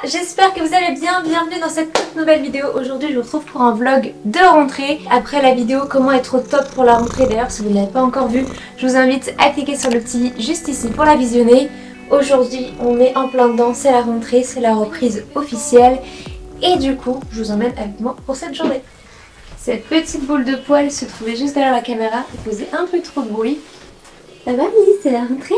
J'espère que vous allez bien, bienvenue dans cette toute nouvelle vidéo. Aujourd'hui je vous retrouve pour un vlog de rentrée. Après la vidéo comment être au top pour la rentrée, d'ailleurs si vous ne l'avez pas encore vue, je vous invite à cliquer sur le petit i juste ici pour la visionner. Aujourd'hui on est en plein dedans, c'est la rentrée, c'est la reprise officielle. Et du coup je vous emmène avec moi pour cette journée. Cette petite boule de poil se trouvait juste derrière la caméra et faisait un peu trop de bruit. Ça va Lily, c'est la rentrée?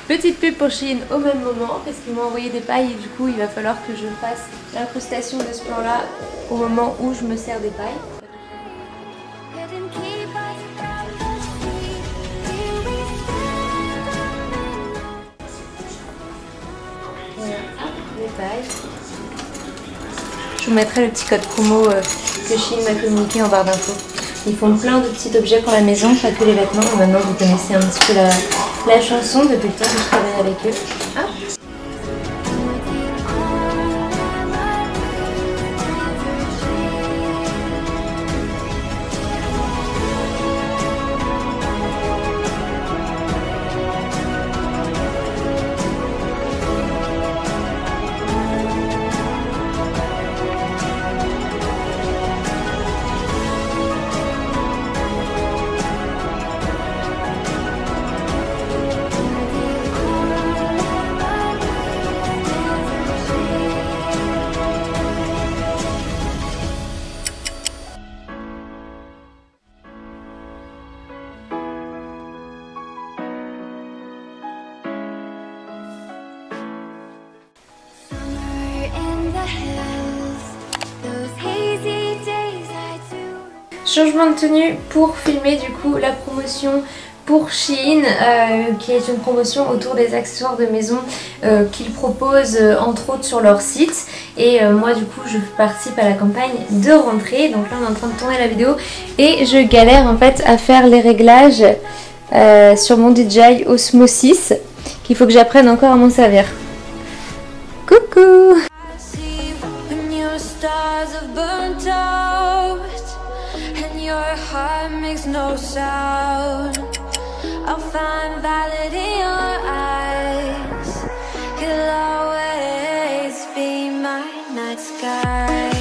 Petite pub pour Shein au même moment parce qu'ils m'ont envoyé des pailles et du coup il va falloir que je fasse l'incrustation de ce plan là au moment où je me sers des pailles. Voilà, les pailles. Je vous mettrai le petit code promo que Shein m'a communiqué en barre d'infos. Ils font plein de petits objets pour la maison, pas que les vêtements. Et maintenant vous connaissez un petit peu la chanson depuis le temps que je travaille avec eux. Ah. Changement de tenue pour filmer du coup la promotion pour Shein qui est une promotion autour des accessoires de maison qu'ils proposent entre autres sur leur site. Et moi du coup je participe à la campagne de rentrée. Donc là on est en train de tourner la vidéo et je galère en fait à faire les réglages sur mon DJI Osmo 6 qu'il faut que j'apprenne encore à m'en servir. Coucou! Your heart makes no sound. I'll find validity in your eyes. You'll always be my night sky.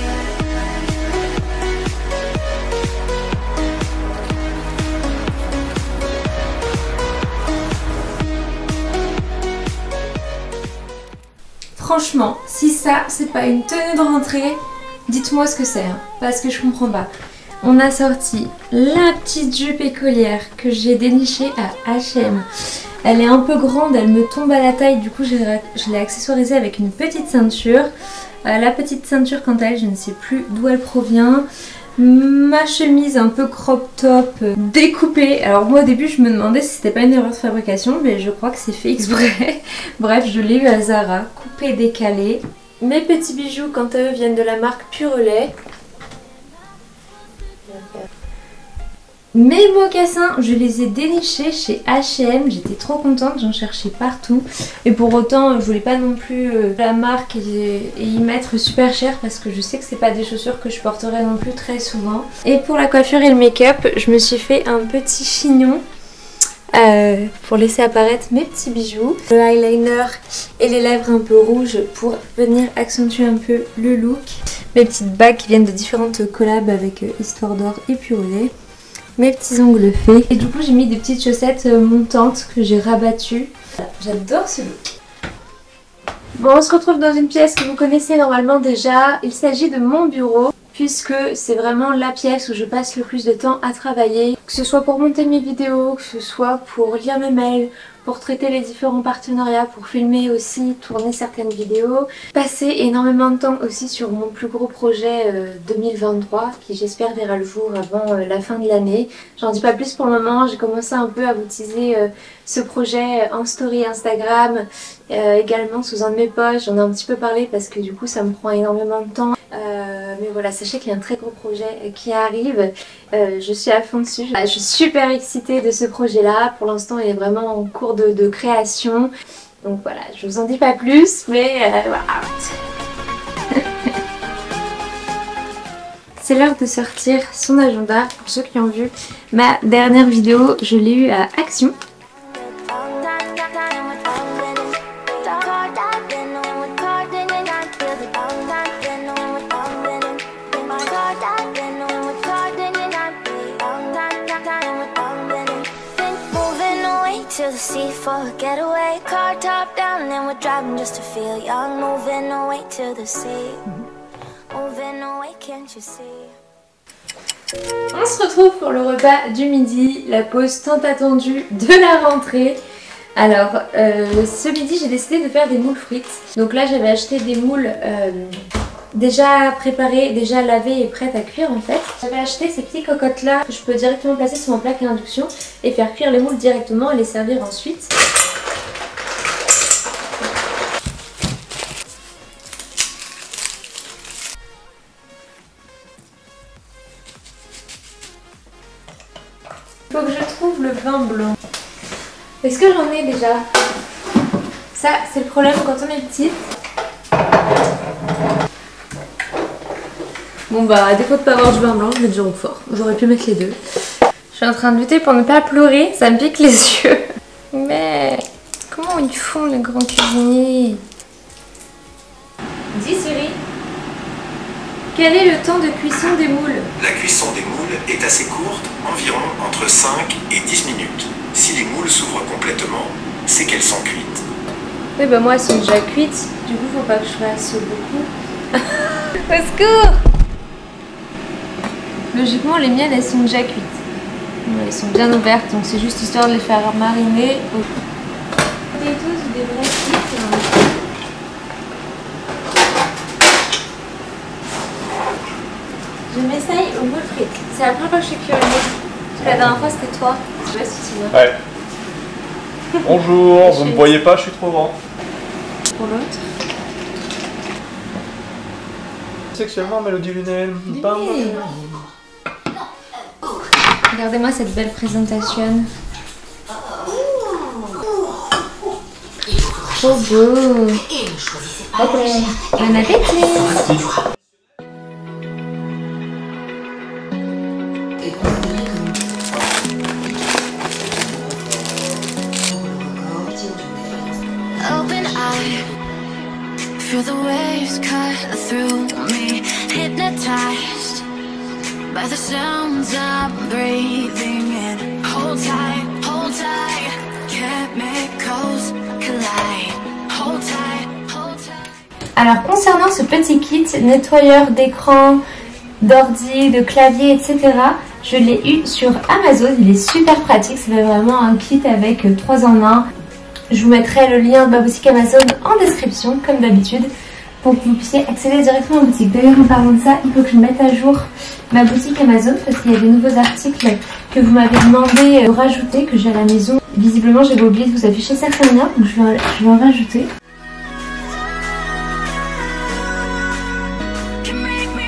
Franchement, si ça c'est pas une tenue de rentrée, dites-moi ce que c'est, hein, parce que je comprends pas. On a sorti la petite jupe écolière que j'ai dénichée à H&M. Elle est un peu grande, elle me tombe à la taille, du coup je l'ai accessoirisée avec une petite ceinture. La petite ceinture quant à elle, je ne sais plus d'où elle provient. Ma chemise un peu crop top découpée. Alors moi au début je me demandais si c'était pas une erreur de fabrication, mais je crois que c'est fait exprès. Bref, je l'ai eu à Zara, coupée décalée. Mes petits bijoux quant à eux viennent de la marque Purelay. Mes mocassins, je les ai dénichés chez H&M, j'étais trop contente, j'en cherchais partout. Et pour autant, je voulais pas non plus la marque et y mettre super cher parce que je sais que c'est pas des chaussures que je porterai non plus très souvent. Et pour la coiffure et le make-up, je me suis fait un petit chignon pour laisser apparaître mes petits bijoux. Le eyeliner et les lèvres un peu rouges pour venir accentuer un peu le look. Mes petites bagues qui viennent de différentes collabs avec Histoire d'Or et Purelay. Mes petits ongles faits. Et du coup j'ai mis des petites chaussettes montantes que j'ai rabattues. Voilà, j'adore ce look. Bon, on se retrouve dans une pièce que vous connaissez normalement déjà. Il s'agit de mon bureau. puisque c'est vraiment la pièce où je passe le plus de temps à travailler, que ce soit pour monter mes vidéos, que ce soit pour lire mes mails, pour traiter les différents partenariats, pour filmer aussi, tourner certaines vidéos. Passer énormément de temps aussi sur mon plus gros projet 2023 qui j'espère verra le jour avant la fin de l'année. J'en dis pas plus pour le moment, j'ai commencé un peu à vous teaser ce projet en story Instagram, également sous un de mes posts. J'en ai un petit peu parlé parce que du coup ça me prend énormément de temps. Mais voilà, sachez qu'il y a un très gros projet qui arrive, je suis à fond dessus. Je suis super excitée de ce projet là, pour l'instant il est vraiment en cours de création. Donc voilà, je vous en dis pas plus, mais voilà. C'est l'heure de sortir son agenda. Pour ceux qui ont vu ma dernière vidéo, je l'ai eu à Action. To the sea for a getaway, car top down and we're driving just to feel young, moving away to the sea, moving away, can't you see? On se retrouve pour le repas du midi, la pause tant attendue de la rentrée. Alors ce midi j'ai décidé de faire des moules frites. Donc là j'avais acheté des moules déjà préparées, déjà lavées et prêtes à cuire en fait. J'avais acheté ces petits cocottes là que je peux directement placer sur mon plaque à induction et faire cuire les moules directement et les servir ensuite. Il faut que je trouve le vin blanc. Est-ce que j'en ai déjà? Ça c'est le problème quand on est petite. Bon bah à défaut de pas avoir du vin blanc, je mets du roquefort. J'aurais pu mettre les deux. Je suis en train de lutter pour ne pas pleurer, ça me pique les yeux. Mais comment ils font les grands cuisiniers? Dis Siri, quel est le temps de cuisson des moules? La cuisson des moules est assez courte, environ entre 5 et 10 minutes. Si les moules s'ouvrent complètement, c'est qu'elles sont cuites. Oui bah moi elles sont déjà cuites, du coup faut pas que je fasse beaucoup. Au secours! Logiquement les miennes elles sont déjà cuites. Elles sont bien ouvertes donc c'est juste histoire de les faire mariner. Des tous des vrais frites. Je m'essaye aux moules frites. C'est la première fois que je fais cuire une moule. La dernière fois c'était toi. Je sais pas si tu vois. Ouais. Bonjour, vous me voyez pas, je suis trop grand. Pour l'autre. Sexuellement, mélodie lunaire. Regardez-moi cette belle présentation. Trop beau. Ok, bon appétit. Open eye, feel the waves cut through me, hypnotized by the sounds I'm breathing in. Hold tight, chemicals collide. Hold tight. Alors concernant ce petit kit nettoyeur d'écran, d'ordi, de clavier, etc. Je l'ai eu sur Amazon, il est super pratique, c'est vraiment un kit avec 3 en 1. Je vous mettrai le lien de ma boutique Amazon en description, comme d'habitude, pour que vous puissiez accéder directement en boutique. D'ailleurs, en parlant de ça, il faut que je mette à jour ma boutique Amazon, parce qu'il y a des nouveaux articles que vous m'avez demandé de rajouter, que j'ai à la maison. Visiblement, j'avais oublié de vous afficher certains liens, donc je vais en rajouter. Can make me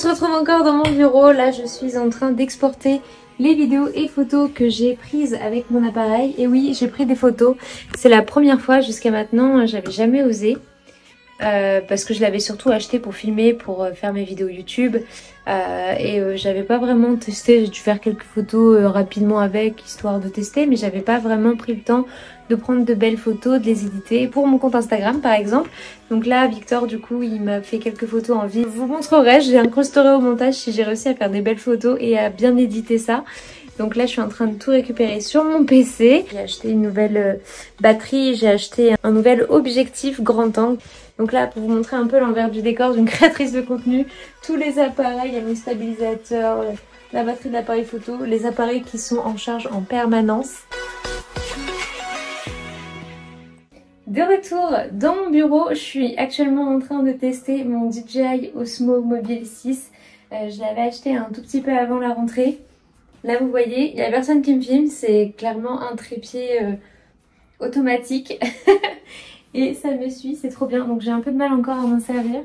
se retrouve encore dans mon bureau. Là, je suis en train d'exporter les vidéos et photos que j'ai prises avec mon appareil. Et oui, j'ai pris des photos. C'est la première fois, jusqu'à maintenant, j'avais jamais osé. Parce que je l'avais surtout acheté pour filmer, pour faire mes vidéos YouTube. J'avais pas vraiment testé, j'ai dû faire quelques photos rapidement avec, histoire de tester. Mais j'avais pas vraiment pris le temps de prendre de belles photos, de les éditer pour mon compte Instagram par exemple. Donc là, Victor, du coup, il m'a fait quelques photos en vie. Je vous montrerai, j'ai incrusterai au montage si j'ai réussi à faire des belles photos et à bien éditer ça. Donc là, je suis en train de tout récupérer sur mon PC. J'ai acheté une nouvelle batterie, j'ai acheté un nouvel objectif grand angle. Donc là, pour vous montrer un peu l'envers du décor d'une créatrice de contenu, tous les appareils, il y a mes stabilisateurs, la batterie de l'appareil photo, les appareils qui sont en charge en permanence. De retour dans mon bureau, je suis actuellement en train de tester mon DJI Osmo Mobile 6. Je l'avais acheté un tout petit peu avant la rentrée. Là vous voyez, il n'y a personne qui me filme, c'est clairement un trépied automatique. Et ça me suit, c'est trop bien. Donc j'ai un peu de mal encore à m'en servir.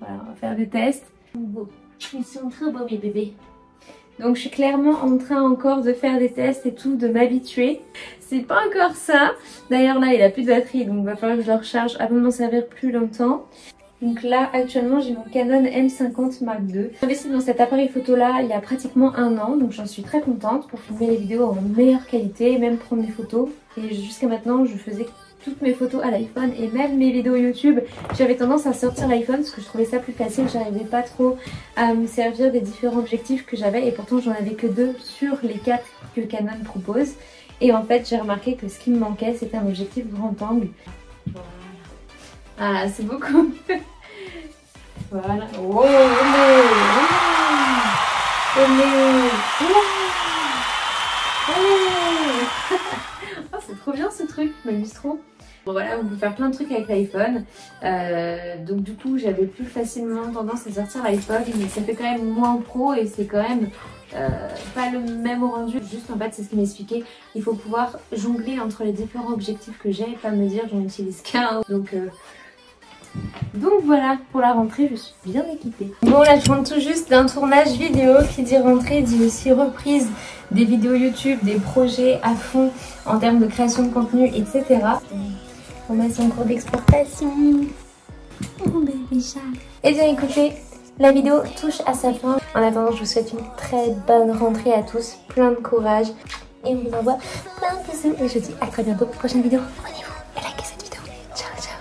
Voilà, on va faire des tests. Beau. Ils sont trop beaux mes bébés. Donc je suis clairement en train encore de faire des tests et tout, de m'habituer. C'est pas encore ça. D'ailleurs là il a plus de batterie, donc il va falloir que je le recharge avant de m'en servir plus longtemps. Donc là actuellement j'ai mon Canon M50 Mark II. J'ai investi dans cet appareil photo là il y a pratiquement 1 an, donc j'en suis très contente pour filmer les vidéos en meilleure qualité, même prendre des photos. Et jusqu'à maintenant je faisais toutes mes photos à l'iPhone et même mes vidéos YouTube, j'avais tendance à sortir l'iPhone parce que je trouvais ça plus facile, j'arrivais pas trop à me servir des différents objectifs que j'avais et pourtant j'en avais que 2 sur les 4 que Canon propose. Et en fait j'ai remarqué que ce qui me manquait c'était un objectif grand angle. Voilà, c'est beaucoup mieux. Voilà. Oh, oh, c'est trop bien ce truc, je m'amuse trop. Bon voilà, on peut faire plein de trucs avec l'iPhone. Donc du coup j'avais plus facilement tendance à sortir l'iPhone, mais ça fait quand même moins pro et c'est quand même pas le même rendu. Juste en fait c'est ce qu'il m'expliquait, il faut pouvoir jongler entre les différents objectifs que j'ai et pas me dire j'en utilise qu'un. Donc voilà, pour la rentrée je suis bien équipée. Bon là je rentre tout juste d'un tournage vidéo, qui dit rentrée dit aussi reprise des vidéos YouTube, des projets à fond en termes de création de contenu, etc. On met son cours d'exportation. Oh baby chat. Et bien écoutez, la vidéo touche à sa fin. En attendant, je vous souhaite une très bonne rentrée à tous, plein de courage. Et on vous envoie plein de bisous. Et je vous dis à très bientôt pour une prochaine vidéo. Abonnez-vous et likez cette vidéo. Ciao, ciao.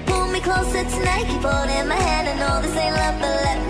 Pull me closer tonight, keep holding my hand. I know this ain't love, but let me